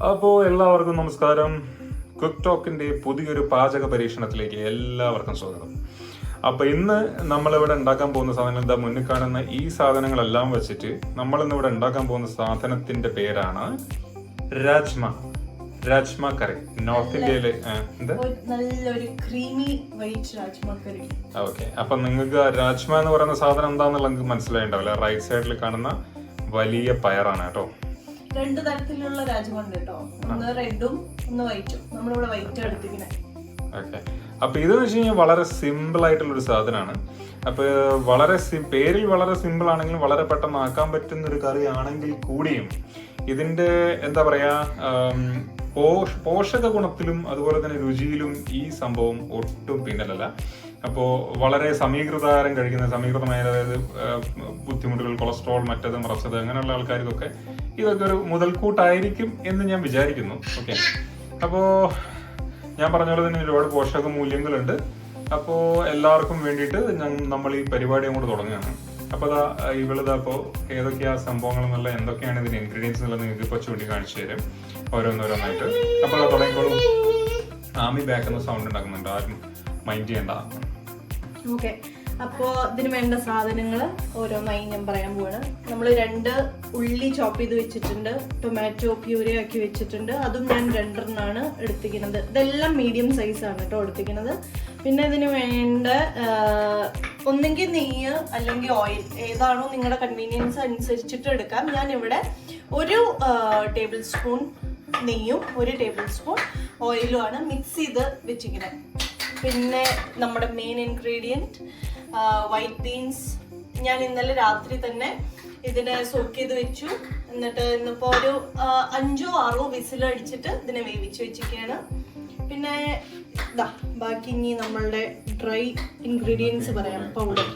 അപ്പോൾ എല്ലാവർക്കും നമസ്കാരം. കുക്ക് ടോക്കിന്റെ പുതിയൊരു പാചക പരീക്ഷണത്തിലേക്ക് എല്ലാവർക്കും സ്വാഗതം. അപ്പോൾ ഇന്ന് നമ്മളിവിടെ ഉണ്ടാക്കാൻ പോകുന്ന സാധനങ്ങൾ എന്താ മുന്നിൽ കാണുന്ന ഈ സാധനങ്ങളെല്ലാം വെച്ചിട്ട് നമ്മളിന്ന് ഇവിടെ ഉണ്ടാക്കാൻ പോകുന്ന സാധനത്തിന്റെ പേരാണ് രാജ്മ കറി. നോർത്ത് ഇന്ത്യയിലെ നല്ലൊരു ക്രീമി വൈറ്റ് രാജ്മ കറി. ഓക്കെ, അപ്പൊ നിങ്ങൾക്ക് രാജ്മ എന്ന് പറയുന്ന സാധനം എന്താണെന്നുള്ള നിങ്ങൾക്ക് മനസ്സിലായിണ്ടാവില്ല. റൈറ്റ് സൈഡിൽ കാണുന്ന വലിയ പയറാണ് കേട്ടോ. രണ്ട് തരത്തിലുള്ള രാജ്മ ഉണ്ട് കേട്ടോ, ഒന്ന് റെഡും ഒന്ന് വൈറ്റും. നമ്മളിവിടെ വൈറ്റ് എടുത്തിരിക്കുന്നത്. ഓക്കെ, അപ്പൊ ഇതെന്ന് വെച്ച് കഴിഞ്ഞാൽ വളരെ സിമ്പിൾ ആയിട്ടുള്ള ഒരു സാധനമാണ്. അപ്പൊ വളരെ പേരിൽ വളരെ സിമ്പിൾ ആണെങ്കിലും വളരെ പെട്ടെന്ന് ആക്കാൻ പറ്റുന്ന ഒരു കറി ആണെങ്കിൽ കൂടിയും ഇതിന്റെ എന്താ പറയാ പോഷക ഗുണത്തിലും അതുപോലെ തന്നെ രുചിയിലും ഈ സംഭവം ഒട്ടും പിന്നലല്ല. അപ്പോൾ വളരെ സമീകൃതമായ അതായത് ബുദ്ധിമുട്ടുകൾ, കൊളസ്ട്രോൾ, മറ്റത് മറച്ചത് അങ്ങനെയുള്ള ആൾക്കാർക്കൊക്കെ ഇതൊക്കെ ഒരു മുതൽക്കൂട്ടായിരിക്കും എന്ന് ഞാൻ വിചാരിക്കുന്നു. ഓക്കെ, അപ്പോൾ ഞാൻ പറഞ്ഞ പോലെ തന്നെ ഒരുപാട് പോഷക മൂല്യങ്ങളുണ്ട്. അപ്പോൾ എല്ലാവർക്കും വേണ്ടിയിട്ട് നമ്മൾ ഈ പരിപാടി അങ്ങോട്ട് തുടങ്ങുകയാണ്. അപ്പോൾ ഇവളിതപ്പോൾ ഏതൊക്കെയാ സംഭവങ്ങൾ എന്നുള്ള എന്തൊക്കെയാണ് ഇതിന്റെ ഇൻഗ്രീഡിയൻസ് എന്നുള്ളത് നിങ്ങൾക്ക് ഇപ്പോൾ ചൂണ്ടി കാണിച്ചു തരും ഓരോന്നോരോന്നായിട്ട്. അപ്പോൾ അത് തുടങ്ങിക്കോളും. ആമി ബാക്ക് എന്ന സൗണ്ട് ഉണ്ടാക്കുന്നുണ്ട്, ആരും മൈൻഡ് ചെയ്യേണ്ട. ഓക്കെ, അപ്പോൾ ഇതിന് വേണ്ട സാധനങ്ങൾ ഓരോന്നായി ഞാൻ പറയാൻ പോവാണ്. നമ്മൾ 2 ഉള്ളി ചോപ്പ് ചെയ്ത് വെച്ചിട്ടുണ്ട്, ടൊമാറ്റോ പ്യൂരി ആക്കി വെച്ചിട്ടുണ്ട്. അതും ഞാൻ 2 എടുത്തിരിക്കുന്നത്. ഇതെല്ലാം മീഡിയം സൈസാണ് കേട്ടോ എടുത്തിരിക്കുന്നത്. പിന്നെ ഇതിന് വേണ്ട ഒന്നെങ്കിൽ നെയ്യ് അല്ലെങ്കിൽ ഓയിൽ, ഏതാണോ നിങ്ങളുടെ കൺവീനിയൻസ് അനുസരിച്ചിട്ട് എടുക്കാം. ഞാനിവിടെ 1 ടേബിൾ സ്പൂൺ നെയ്യും 1 ടേബിൾ സ്പൂൺ ഓയിലുമാണ് മിക്സ് ചെയ്ത് വെച്ചിരിക്കുന്നത്. പിന്നെ നമ്മുടെ മെയിൻ ഇൻഗ്രീഡിയൻറ്റ് വൈറ്റ് ബീൻസ്. ഞാൻ ഇന്നലെ രാത്രി തന്നെ ഇതിനെ സോക്ക് ചെയ്ത് വെച്ചു. എന്നിട്ട് ഇന്നിപ്പോൾ ഒരു 5 or 6 വിസിൽ അടിച്ചിട്ട് ഇതിനെ വേവിച്ച് വെച്ചിരിക്കുകയാണ്. പിന്നെ ബാക്കി ഇനി നമ്മളുടെ ഡ്രൈ ഇൻഗ്രീഡിയൻസ് പറയാം. പൗഡർ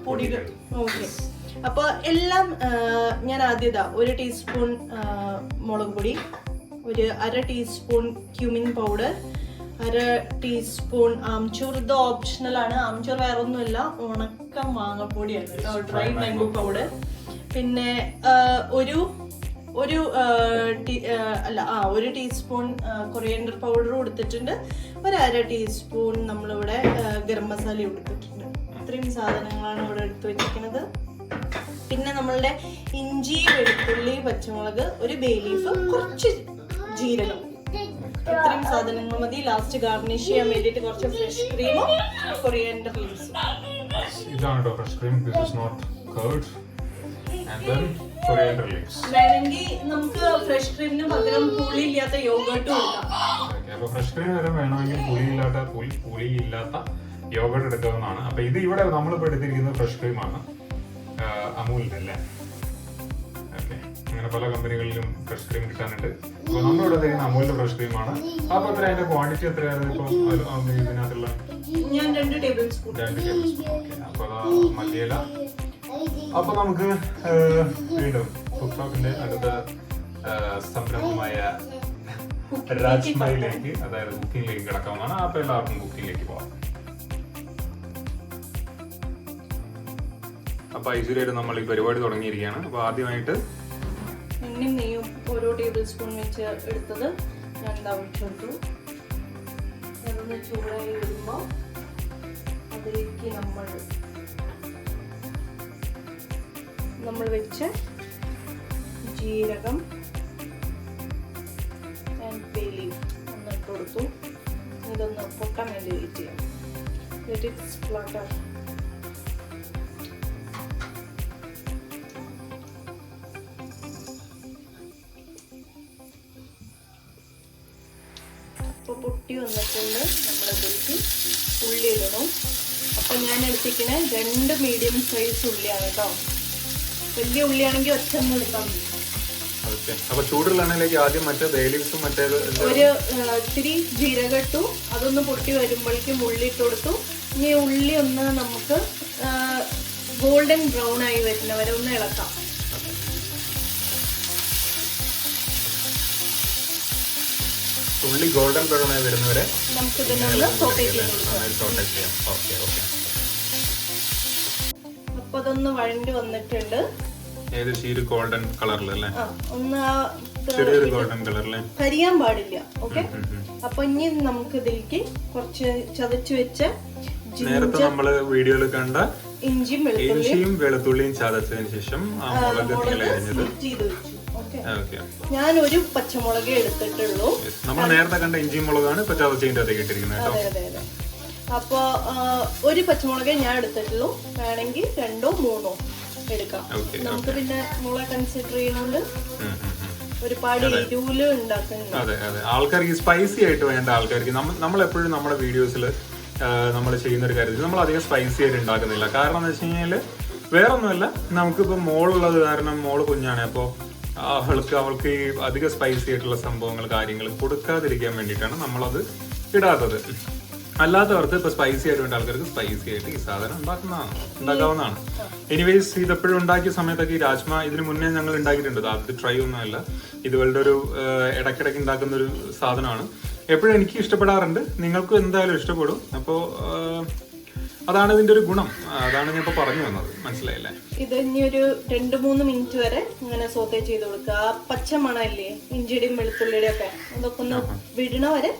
പൊടികൾ. ഓക്കെ, അപ്പോൾ എല്ലാം ഞാൻ ആദ്യം 1 ടീസ്പൂൺ മുളക് പൊടി, 1/2 teaspoon cumin powder, 1/2 teaspoon amchur. ഇത് ഓപ്ഷണൽ ആണ്. ആംചൂർ വേറെ ഒന്നുമില്ല, ഉണക്ക മാങ്ങപ്പൊടിയാണ് കേട്ടോ, ഡ്രൈ മാംഗോ പൗഡർ. പിന്നെ ഒരു ടീസ്പൂൺ കൊറിയൻഡർ പൗഡർ കൊടുത്തിട്ടുണ്ട്. 1/2 ടീസ്പൂൺ നമ്മളിവിടെ ഗരം മസാല കൊടുത്തിട്ടുണ്ട്. ഇത്രയും സാധനങ്ങളാണ് ഇവിടെ എടുത്ത് വെച്ചിരിക്കുന്നത്. പിന്നെ നമ്മളുടെ ഇഞ്ചി, വെളുത്തുള്ളി, പച്ചമുളക്, 1 ബേ ലീഫ്, കുറച്ച് ജീരകം. ഇത്രയും സാധനങ്ങൾ മതി. ലാസ്റ്റ് ഗാർണിഷ് ചെയ്യാൻ വേണ്ടിയിട്ട് കുറച്ച് ഫ്രഷ് ക്രീമും കൊറിയൻഡർ ലീവ്സും. ഇതാണ് fresh cream. This is not curd. And then coriander leaves. വേണമെങ്കിൽ നമുക്ക് ഫ്രഷ് ക്രീമിന് പകരം പുളിയില്ലാത്ത യോഗർട്ട് കൊടുക്കാം. അപ്പോൾ ഫ്രഷ് ക്രീം വരെ വേണമെങ്കിൽ പുളിയില്ലാത്ത യോഗർട്ട് എടുക്കാവുന്നതാണ്. അപ്പൊ ഇത് ഇവിടെ നമ്മളിപ്പോൾ എടുത്തിരിക്കുന്നത് ഫ്രഷ് ക്രീമാണ്, അമൂലിന്റെ അല്ലേ. ഓക്കെ, അങ്ങനെ പല കമ്പനികളിലും ഫ്രഷ് ക്രീം കിട്ടാനുണ്ട്. അപ്പോൾ നമ്മളിവിടെ തരുന്ന അമൂലിന്റെ ഫ്രഷ് ക്രീമാണ്. അപ്പൊ എത്ര അതിന്റെ ക്വാണ്ടിറ്റി എത്രയാണ് ഇപ്പൊ ഇതിനകത്തുള്ള? ഞാൻ 2 ടേബിൾ സ്പൂൺ. ഓക്കെ, അപ്പൊ മല്ലിയില. അപ്പൊ നമുക്ക് വീണ്ടും കുക്ക് ടോക്കിന്റെ അടുത്ത സംരംഭമായ രാജ്മയിലേക്ക്, അതായത് കുക്കിംഗിലേക്ക് കിടക്കാവുന്നതാണ്. അപ്പൊ എല്ലാവർക്കും കുക്കിംഗിലേക്ക് പോവാം. അപ്പൊ ഐശ്വര്യമായിട്ട് നമ്മൾ ഈ പരിപാടി തുടങ്ങിയിരിക്കുകയാണ്. അപ്പൊ ആദ്യമായിട്ട് എണ്ണയും നെയ്യും 1 ടേബിൾ സ്പൂൺ വെച്ച് എടുത്തത് ഞാൻ ഒഴിച്ചെടുത്തു. അതൊന്ന് ചൂടായി വരുമ്പോൾ അതിലേക്ക് നമ്മൾ വെച്ച ജീരകം ആൻഡ് ബേ ലീഫ് ഒന്ന് ഇട്ട് കൊടുത്തു. ഇതൊന്ന് പൊട്ടാൻ വേണ്ടി വെയിറ്റ് ചെയ്യാം. Let it splutter. ഇപ്പോൾ പൊട്ടി വന്നിട്ടുണ്ട്. നമ്മളതിലേക്ക് ഉള്ളി ഇടണം. അപ്പം ഞാൻ എടുത്തിരിക്കുന്നത് 2 മീഡിയം സൈസ് ഉള്ളിയാണ് കേട്ടോ. വലിയ ഉള്ളിയാണെങ്കിൽ ഒറ്റ എടുക്കാൻ മതി. അപ്പൊ ചൂടുള്ള എണ്ണയിലേക്ക് ആദ്യം മറ്റേ ബേ ലീവ്സും മറ്റേത് ഇത്തിരി ജീരകം ഇട്ടു. അതൊന്ന് പൊട്ടി വരുമ്പോഴേക്കും ഉള്ളി ഇട്ട് കൊടുത്തു. ഇനി ഉള്ളി ഒന്ന് നമുക്ക് ഗോൾഡൻ ബ്രൗൺ ആയി വരുന്നവരെ ഒന്ന് ഇളക്കാം. ഉള്ളി ഗോൾഡൻ ബ്രൗൺ ആയി വരുന്നവരെ നമുക്ക് ഇതിനുള്ള സോട്ടേ ചെയ്യാം. അപ്പൊ അതൊന്ന് വഴണ്ടി വന്നിട്ടുണ്ട്. ഏകദേശം ഗോൾഡൻ കളറിൽ അല്ലേ? ഒന്ന് ചെറിയൊരു ഗോൾഡൻ കളറിലെ കരിയാൻ പാടില്ല. ഓക്കെ, അപ്പൊ ഇനി നമുക്ക് ഇതിലേക്ക് കുറച്ച് ചതച്ചു വെച്ച നേരത്തെ നമ്മള് വീഡിയോയിൽ കണ്ട ഇഞ്ചിയും വെളുത്തുള്ളിയും ചതച്ചതിന് ശേഷം ആ മുളക് അരിഞ്ഞത്. ഞാൻ ഒരു പച്ചമുളക് എടുത്തിട്ടുള്ളൂ. നമ്മൾ നേരത്തെ കണ്ട ഇഞ്ചിയും മുളകാണ് ഇപ്പൊ ചതച്ചതിന്റെ അകത്തേക്ക് ഇട്ടിരിക്കുന്നത് കേട്ടോ. അതെ അതെ അതെ. അപ്പൊ ഒരു പച്ചമുളകേ ഞാൻ എടുത്തിട്ടുള്ളൂ. വേണമെങ്കിൽ 2 3 എടുക്കാം. നമുക്ക് പിന്നെ മുളക് കൺസിഡർ ചെയ്യുന്നോണ്ട് ഒരുപാട് എരിവില് ഉണ്ടാക്കുന്നുണ്ട്. അതെ അതെ, ആൾക്കാർക്ക് സ്പൈസി ആയിട്ട് വേണ്ട ആൾക്കാർക്ക് നമ്മൾ എപ്പോഴും നമ്മുടെ വീഡിയോസിൽ നമ്മൾ ചെയ്യുന്ന ഒരു കാര്യത്തിൽ നമ്മൾ അധികം സ്പൈസി ആയിട്ട് ഉണ്ടാക്കുന്നില്ല. കാരണം എന്ന് വെച്ച് കഴിഞ്ഞാല് വേറെ ഒന്നുമല്ല, നമുക്കിപ്പോ മോളുള്ളത് കാരണം മോള് കുഞ്ഞാണ്. അപ്പോൾ അവൾക്ക് ഈ അധികം സ്പൈസി ആയിട്ടുള്ള സംഭവങ്ങൾ കാര്യങ്ങൾ കൊടുക്കാതിരിക്കാൻ വേണ്ടിയിട്ടാണ് നമ്മളത് ഇടാത്തത്. അല്ലാത്തവർക്ക് ഇപ്പൊ സ്പൈസി ആയിട്ട് വേണ്ട ആൾക്കാർക്ക് സ്പൈസി ആയിട്ട് ഈ സാധനം ഉണ്ടാക്കാവുന്നതാണ്. എനിവേസ് ഇതെപ്പോഴും ഉണ്ടാക്കിയ സമയത്തൊക്കെ ഈ രാജ്മ ഇതിന് മുന്നേ ഞങ്ങൾ ഉണ്ടാക്കിയിട്ടുണ്ട്. അത് ട്രൈ ഒന്നുമല്ല, ഇതുവളുടെ ഒരു ഇടയ്ക്കിടയ്ക്ക് ഉണ്ടാക്കുന്ന ഒരു സാധനമാണ്. എപ്പോഴും എനിക്ക് ഇഷ്ടപ്പെടാറുണ്ട്, നിങ്ങൾക്കും എന്തായാലും ഇഷ്ടപ്പെടും. അപ്പോൾ അതാണ് ഇതിന്റെ ഒരു ഗുണം. അതാണ് ഞാൻ ഇപ്പൊ പറഞ്ഞു വന്നത്, മനസ്സിലായില്ലേ? ഇത് ഇനി ഒരു 2-3 മിനിറ്റ് വരെ ഇങ്ങനെ സോത്തേ ചെയ്ത് കൊടുക്കുക. ആ പച്ച മണല്ലേ ഇഞ്ചിയുടെയും വെളുത്തുള്ളിയുടെയും ഒക്കെ, അതൊക്കെ ഒന്ന് വിടണ വരെ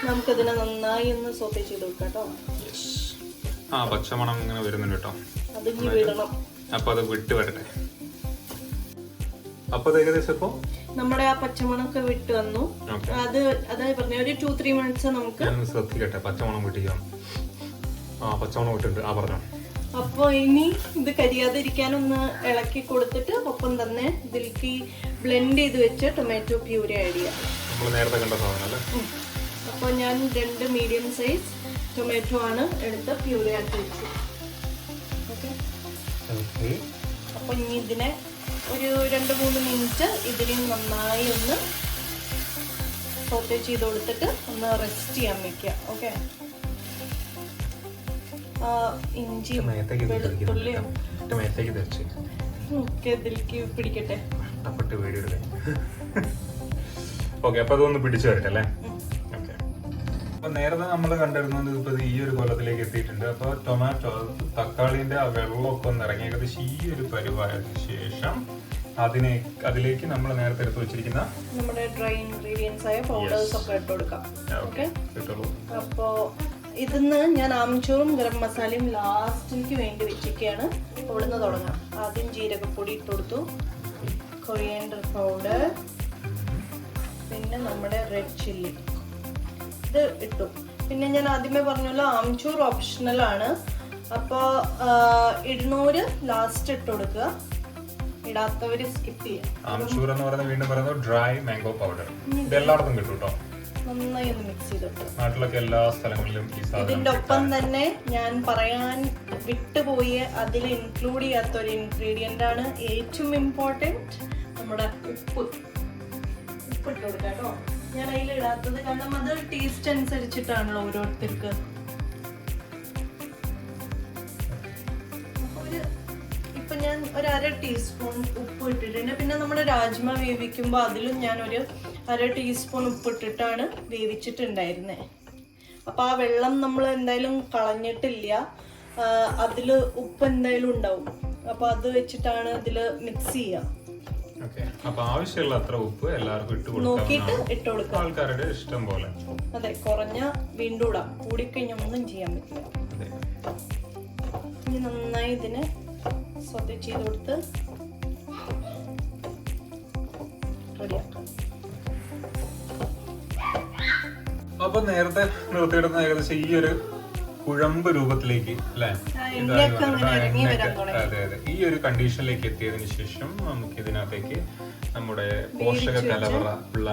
നമുക്കതിനെ നന്നായി ഒന്ന് സോത്തേ ചെയ്ത് കൊടുക്കാം കേട്ടോ. ആ പച്ചമണം ഇങ്ങനെ വരുന്നുണ്ട് കേട്ടോ. അത് ഇനി വിടണം. അപ്പൊ അത് വിട്ട് വരട്ടെ. അപ്പൊ ഏകദേശം ഇപ്പൊ നമ്മുടെ ആ പച്ചമണൊക്കെ വിട്ട് വന്നു. അതായത് പറഞ്ഞ ഒരു 2-3 മിനിറ്റ്സ് നമുക്ക് ശ്രദ്ധിക്കട്ടെ. പച്ചമണം വിട്ടിരിക്കാം. പച്ചമണം വിട്ടിട്ടുണ്ട്. പറഞ്ഞോ. അപ്പൊ ഇനി ഇത് കരിയാതിരിക്കാനൊന്ന് ഇളക്കി കൊടുത്തിട്ട് ഒപ്പം തന്നെ ഇതിലേക്ക് ബ്ലെൻഡ് ചെയ്ത് വെച്ച് ടൊമാറ്റോ പ്യൂരി ആഡ് ചെയ്യാം. നമ്മൾ നേരത്തെ കണ്ട സാധനം അല്ലേ? അപ്പോൾ ഞാൻ 2 മീഡിയം സൈസ് ടൊമാറ്റോ ആണ് എടുത്ത് പ്യൂരി ആക്കി വെച്ചു. ഓക്കെ, അപ്പൊ ഇനി ഇതിനെ ഒരു 2-3 മിനിറ്റ് ഇതിലും നന്നായി ഒന്ന് സോട്ടേ ചെയ്ത് കൊടുത്തിട്ട് ഒന്ന് റെസ്റ്റ് ചെയ്യാൻ വെക്കുക. ഓക്കെ, ഇഞ്ചി വെളുത്തുള്ളിയും ഒക്കെ ഇതിലേക്ക് പിടിക്കട്ടെ. ഓക്കെ, അപ്പൊ അതൊന്ന് പിടിച്ചു വരട്ടെ അല്ലേ? ഓക്കെ, അപ്പൊ നേരത്തെ നമ്മൾ കണ്ടിരുന്നത് ഇപ്പൊ ഈ ഒരു കൊല്ലത്തിലേക്ക് എത്തിയിട്ടുണ്ട്. അപ്പൊ ടൊമാറ്റോ തക്കാളിന്റെ ആ വെള്ളമൊക്കെ ഒന്ന് ഇറങ്ങി ഏകദേശം ഈ ഒരു പരുവായതിനു ശേഷം അതിലേക്ക് നമ്മൾ നേരത്തെ എടുത്ത് വെച്ചിരിക്കുന്ന നമ്മുടെ ഡ്രൈ ഇൻഗ്രീഡിയൻസ് ആയ പൗഡേഴ്സ് ഒക്കെ ഇട്ട് കൊടുക്കാം. ഓക്കെ, അപ്പോ ഇതിന്ന് ഞാൻ ആംചൂറും ഗരം മസാലയും ലാസ്റ്റിലേക്ക് വേണ്ടി വെച്ചിരിക്കുകയാണ്. ഇവിടുന്ന് തുടങ്ങാം. ആദ്യം ജീരകപ്പൊടി ഇട്ട് കൊടുത്തു, കൊറിയാൻഡർ പൗഡർ, പിന്നെ നമ്മുടെ റെഡ് ചില്ലി ഇത് ഇട്ടു. പിന്നെ ഞാൻ ആദ്യമേ പറഞ്ഞല്ലോ ആംചൂർ ഓപ്ഷണൽ ആണ്. അപ്പോൾ ഇടുന്നവര് ലാസ്റ്റ് ഇട്ട് കൊടുക്കുക, ഇടാത്തവര് സ്കിപ്പ് ചെയ്യാം. ആംചൂർ എന്ന് പറയുന്നത് വീണ്ടും പറയുന്നത് ഡ്രൈ മാംഗോ പൗഡർ. ഇത് എല്ലായിടത്തും കിട്ടും കേട്ടോ. നന്നായി ഒന്ന് മിക്സ് ചെയ്തിട്ട് നാട്ടിലൊക്കെ എല്ലാ സ്ഥലങ്ങളിലും ഇതിന്റെ ഒപ്പം തന്നെ ഞാൻ പറയാൻ വിട്ടുപോയ അതിൽ ഇൻക്ലൂഡ് ചെയ്യാത്ത ഒരു ഇൻഗ്രീഡിയന്റ് ആണ് ഏറ്റവും ഇമ്പോർട്ടൻറ്റ്, നമ്മുടെ ഉപ്പ്. ഉപ്പിട്ട് കൊടുക്കാം കേട്ടോ. ഞാൻ അതിൽ ഇടാത്തത് കാരണം അത് ടേസ്റ്റ് അനുസരിച്ചിട്ടാണല്ലോ ഓരോരുത്തർക്ക്. ഇപ്പൊ ഞാൻ ഒരു 1/2 ടീസ്പൂൺ ഉപ്പ് ഇട്ടിട്ടുണ്ട്. പിന്നെ നമ്മുടെ രാജ്മ വേവിക്കുമ്പോൾ അതിലും ഞാൻ ഒരു 1/2 ടീസ്പൂൺ ഉപ്പിട്ടിട്ടാണ് വേവിച്ചിട്ടുണ്ടായിരുന്നത്. അപ്പൊ ആ വെള്ളം നമ്മൾ എന്തായാലും കളഞ്ഞിട്ടില്ല, അതില് ഉപ്പ് എന്തായാലും ഉണ്ടാവും. അപ്പൊ അത് വെച്ചിട്ടാണ് ഇതില് മിക്സ് ചെയ്യാം. അപ്പൊ ആവശ്യമുള്ള അത്ര ഉപ്പ് എല്ലാവർക്കും നോക്കിയിട്ട് ഇട്ട് കൊടുക്കാം, ആൾക്കാരുടെ ഇഷ്ടം പോലെ. അതെ, കുറഞ്ഞ വീണ്ടും ഇടാം, കൂടിക്കഴിഞ്ഞാൽ ഒന്നും ചെയ്യാൻ പറ്റില്ല. ഇനി നന്നായി ഇതിനെ സോത്തേ ചെയ്ത് കൊടുത്ത് റെഡിയാക്കാം. അപ്പൊ നേരത്തെ നിർത്തിയിടുന്ന ഏകദേശം ഈ ഒരു കുഴമ്പ് രൂപത്തിലേക്ക് അല്ലെ, അതെ അതെ, ഈ ഒരു കണ്ടീഷനിലേക്ക് എത്തിയതിനു ശേഷം നമുക്ക് ഇതിനകത്തേക്ക് നമ്മുടെ പോഷക കലവറ ഉള്ള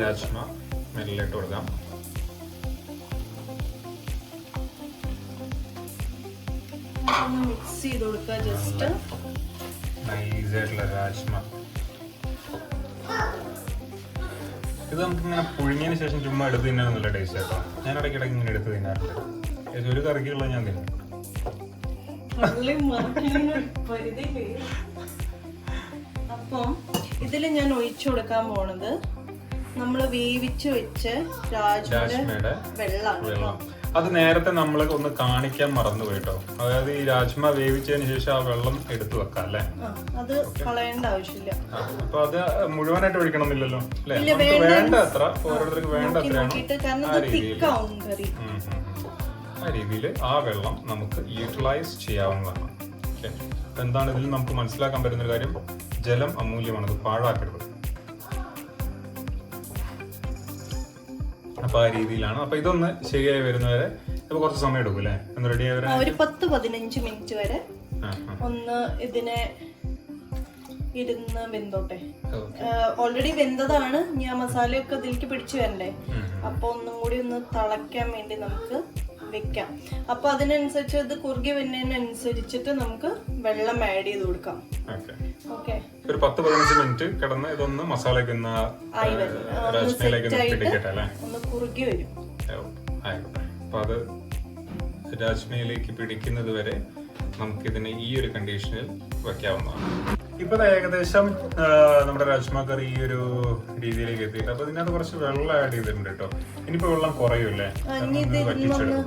രാജ്മ മെല്ലിട്ട് കൊടുക്കാം. മിക്സ് ചെയ്ത് കൊടുക്കുക. ജസ്റ്റ് നൈസ് ആയിട്ടുള്ള രാജ്മ. ഇത് നമുക്ക് ഇങ്ങനെ പുഴുങ്ങിയതിന് ശേഷം ചുമ്മാ എടുത്ത് തിന്നാൻ നല്ല ടേസ്റ്റ് കേട്ടോ. ഞാൻ ഇടയ്ക്കിടയ്ക്ക് ഇങ്ങനെ എടുത്ത് തിന്നാറുണ്ട്. ഒരു കറിക്കുള്ള ഞാൻ തിന്നും. അപ്പം ഇതിൽ ഞാൻ ഒഴിച്ചു കൊടുക്കാൻ പോണത് നമ്മൾ വേവിച്ച് വെച്ച് രാജ്മയുടെ വെള്ളമാണ്. വെള്ളം അത് നേരത്തെ നമ്മൾ ഒന്ന് കാണിക്കാൻ മറന്നു പോയിട്ടോ. അതായത് ഈ രാജ്മ വേവിച്ചതിന് ശേഷം ആ വെള്ളം എടുത്തു വെക്കാം അല്ലേ? അത് കളയേണ്ട ആവശ്യമില്ല. അപ്പൊ അത് മുഴുവനായിട്ട് ഒഴിക്കണമെന്നില്ലല്ലോ അല്ലെ? വേണ്ട അത്ര ഓരോരുത്തർക്ക് വേണ്ട അത്രയാണ് ആ രീതിയിൽ ആ വെള്ളം നമുക്ക് യൂട്ടിലൈസ് ചെയ്യാവുന്നതാണ്. ഓക്കെ, എന്താണ് ഇതിൽ നമുക്ക് മനസ്സിലാക്കാൻ പറ്റുന്ന ഒരു കാര്യം, ജലം അമൂല്യമാണ്, അത് പാഴാക്കരുത്. അപ്പൊ ആ രീതിയിലാണ്. അപ്പൊ ഇതൊന്ന് ശരിയായി വരുന്നവരെ ഇപ്പൊ കുറച്ച് സമയം എടുക്കും അല്ലേ? ഒന്ന് റെഡി ആയി വരാൻ ഒരു 10-15 മിനിറ്റ് വരെ ഒന്ന് ഇതിനെ ഇരുന്ന് വെന്തോട്ടെ. ഓൾറെഡി വെന്തതാണ്, ഞാൻ മസാലയൊക്കെ ഇതിലേക്ക് പിടിച്ചു വരണ്ടേ. അപ്പൊ ഒന്നും കൂടി ഒന്ന് തിളയ്ക്കാൻ വേണ്ടി നമുക്ക് വെക്കാം. അപ്പൊ അതിനനുസരിച്ച് ഇത് കുറുകി വരുന്നതിനനുസരിച്ചിട്ട് നമുക്ക് വെള്ളം ആഡ് ചെയ്ത് കൊടുക്കാം. ഓക്കെ, ഒരു 10-15 മിനിറ്റ് കിടന്ന് ഇതൊന്ന് മസാലയ്ക്ക് ഒന്ന് കുറുകി വരും. അപ്പൊ അത് രാജ്മയിലേക്ക് പിടിക്കുന്നത് വരെ നമുക്ക് ഇതിനെ ഈ ഒരു കണ്ടീഷനിൽ വെക്കാവുന്നതാണ്. ഇപ്പൊ ഏകദേശം നമ്മുടെ രാജ്മ കറി ഈ ഒരു രീതിയിലേക്ക് എത്തിയിട്ട് അപ്പൊ ഇതിനകത്ത് കുറച്ച് വെള്ളം ആഡ് ചെയ്തിട്ടുണ്ട് കേട്ടോ. ഇനിയിപ്പോ വെള്ളം കുറയൂല്ലേ? വറ്റിച്ചെടുക്കും.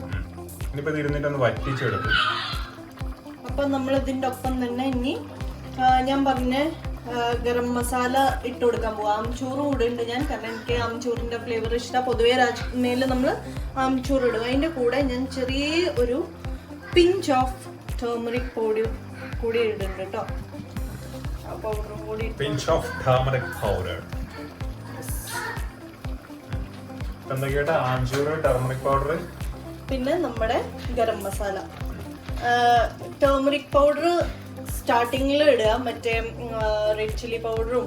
ഇനിയിപ്പോ ഇരുന്നിട്ടൊന്ന് വറ്റിച്ചെടുക്കും. അപ്പൊ നമ്മൾ ഇതിന്റെ ഒപ്പം തന്നെ ഇനി ഞാൻ പറഞ്ഞ ഗരം മസാല ഇട്ട് കൊടുക്കാൻ പോവാം. ആംചൂർ കൂടെ ഉണ്ട് ഞാൻ, കാരണം എനിക്ക് ആംചൂറിന്റെ ഫ്ലേവർ ഇഷ്ടം. പൊതുവെ രാജ്മയില് നമ്മൾ ആംചൂർ ഇടും. അതിന്റെ കൂടെ ഞാൻ ചെറിയ ഒരു പിഞ്ച് ഓഫ് ടേമറിക് പൗഡർ കൂടി ഇടുന്നുണ്ട് കേട്ടോ. പൗഡറും കൂടി പിഞ്ച് ഓഫ് ടേമറിക് പൗഡർ. എന്തൊക്കെയാ? ആംചൂർ, ടർമറിക് പൗഡർ, പിന്നെ നമ്മുടെ ഗരം മസാല. ടേമറിക് പൗഡർ സ്റ്റാർട്ടിങ്ങിൽ ഇടുക, മറ്റേ റെഡ് ചില്ലി പൗഡറും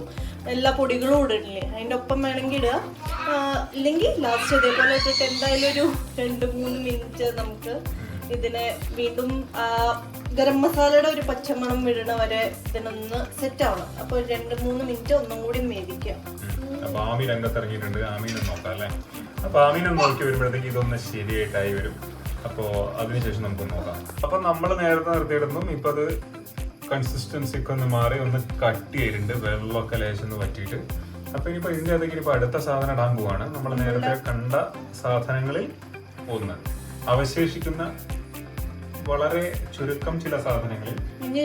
എല്ലാ പൊടികളും ഇടില്ലേ, അതിൻ്റെ ഒപ്പം വേണമെങ്കിൽ ഇടുക. ഇല്ലെങ്കിൽ ലാസ്റ്റ് ഇതേപോലെ ഇട്ടിട്ട് എന്തായാലും ഒരു 2-3 മിനിറ്റ് നമുക്ക് ഇതിനെ വീണ്ടും ഗരം മസാലയുടെ ഒരു പച്ചമണം വിടണ വരെ ഇതിനൊന്ന് സെറ്റ് ആവണം. അപ്പൊ 2-3 മിനിറ്റ് ഒന്നും കൂടി വേവിക്കാം. അപ്പൊ ആമി രംഗത്തിറങ്ങിയിട്ടുണ്ട്. ആമീനെ നോക്കാം അല്ലെ? അപ്പൊ ആമീനെ നോക്കി വരുമ്പോഴത്തേക്ക് ഇതൊന്ന് ശരിയായിട്ടായി വരും. അപ്പോ അതിനുശേഷം നമുക്ക് നോക്കാം. അപ്പൊ നമ്മൾ നേരത്തെ നിർത്തിയിടുന്നു. ഇപ്പൊ അത് കൺസിസ്റ്റൻസി ഒക്കെ ഒന്ന് മാറി ഒന്ന് കട്ടിയായിട്ടുണ്ട്, വെള്ളമൊക്കെ ലേശം പറ്റിയിട്ട്. അപ്പൊ ഇനിയിപ്പോ ഇതിന്റെ അതൊക്കെ ഇനിയിപ്പോ അടുത്ത സാധനം ഇടാൻ പോവാണ്. നമ്മൾ നേരത്തെ കണ്ട സാധനങ്ങളിൽ ഒന്ന് അവശേഷിക്കുന്ന വളരെ ചുരുക്കം ചില സാധനങ്ങളിൽ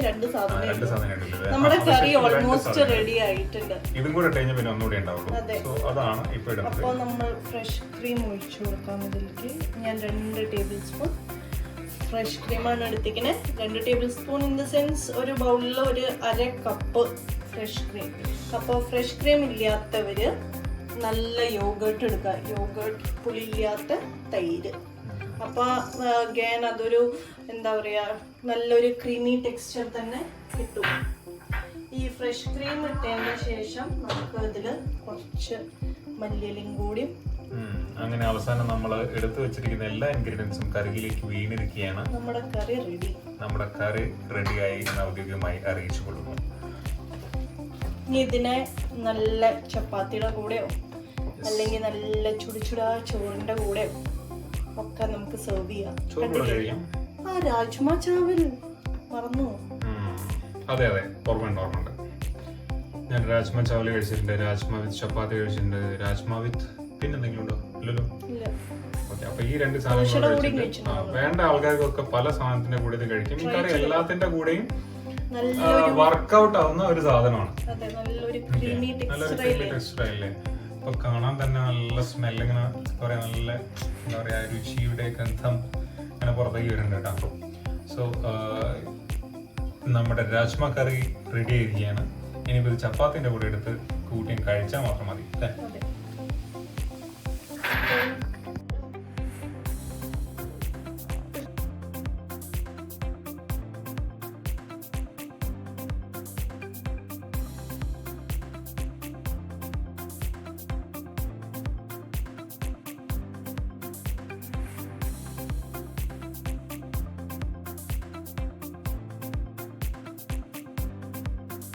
രണ്ട് സാധനം നമ്മുടെ കറി ഓൾമോസ്റ്റ് റെഡി ആയിട്ടുണ്ട്. ഇതും കൂടെ ഇട്ട് കഴിഞ്ഞാൽ പിന്നെ ഒന്നുകൂടി ഉണ്ടാവുള്ളൂ. സോ അതാണ് ഇപ്പൊ ഇടുന്നത്. അപ്പോൾ നമ്മൾ ഫ്രഷ് ക്രീം ഒഴിച്ചു കൊടുക്കാം. ഇതിലേക്ക് ഞാൻ 2 ടേബിൾ സ്പൂൺ ഫ്രഷ് ക്രീമാണ് എടുത്തിരിക്കുന്നത്. 2 table spoon in the sense ഒരു ബൗളിൽ ഒരു 1/2 കപ്പ് ഫ്രഷ് ക്രീം. അപ്പോൾ ഫ്രഷ് ക്രീം ഇല്ലാത്തവര് നല്ല യോഗേർട്ട് എടുക്കുക. യോഗേർട്ട്, പുളിയില്ലാത്ത തൈര്. അപ്പൊ അഗൈൻ അതൊരു എന്താ പറയാ, നല്ലൊരു ക്രീമി ടെക്സ്ചർ തന്നെ കിട്ടും. ഈ ഫ്രഷ് ക്രീം ഇട്ടതിന് ശേഷം നമുക്ക് ഇതില് കുറച്ച് മല്ലിയിലയും കൂടി. അങ്ങനെ അവസാനം നമ്മൾ എടുത്തു വെച്ചിരിക്കുന്ന എല്ലാ ഇൻഗ്രീഡിയൻസും കറിയിലേക്ക് വീണിരിക്കുകയാണ്. നമ്മുടെ കറി റെഡി. നമ്മുടെ കറി റെഡിയായി ഔദ്യോഗികമായി അറിയിച്ചു കൊടുക്കുന്നു. ഇനി ഇതിനെ നല്ല ചപ്പാത്തിയുടെ കൂടെയോ അല്ലെങ്കിൽ നല്ല ചുടുചുടാ ചോറിന്റെ കൂടെയോ ഒക്കെ നമുക്ക് സെർവ് ചെയ്യാം. ആ രാജ്മ ചാവൽ മറന്നു. അതെ ഓർമ്മയുണ്ട്. ഞാൻ രാജ്മ ചാവൽ കഴിച്ചിട്ടുണ്ട്, രാജ്മ വിത്ത് ചപ്പാത്തി കഴിച്ചിട്ടുണ്ട്, രാജ്മ വിത്ത് പിന്നെന്തെങ്കിലും ഉണ്ടോ? ഇല്ലല്ലോ. ഓക്കെ, അപ്പൊ ഈ 2 സാധനങ്ങൾ വേണ്ട ആൾക്കാർക്കൊക്കെ പല സാധനത്തിന്റെ കൂടെ ഇത് കഴിക്കും. ഈ കറി എല്ലാത്തിന്റെ കൂടെയും വർക്ക്ഔട്ട് ആവുന്ന ഒരു സാധനമാണ്. നല്ലൊരു ക്രീമി ടെക്സ്ചർ ആയില്ലേ? അപ്പൊ കാണാൻ തന്നെ നല്ല സ്മെല്ല്, ഇങ്ങനെ പറയാ നല്ല എന്താ പറയാ രുചിയുടെ ഗന്ധം ഇങ്ങനെ പുറത്തേക്ക് വരുന്നുണ്ട് കേട്ടോ. സോ നമ്മുടെ രാജ്മ കറി റെഡി ആയിരിക്കുകയാണ്. ഇനിയിപ്പോൾ ഇത് ചപ്പാത്തിന്റെ കൂടെ എടുത്ത് കൂട്ടിയും കഴിച്ചാൽ മാത്രം മതി അല്ലേ?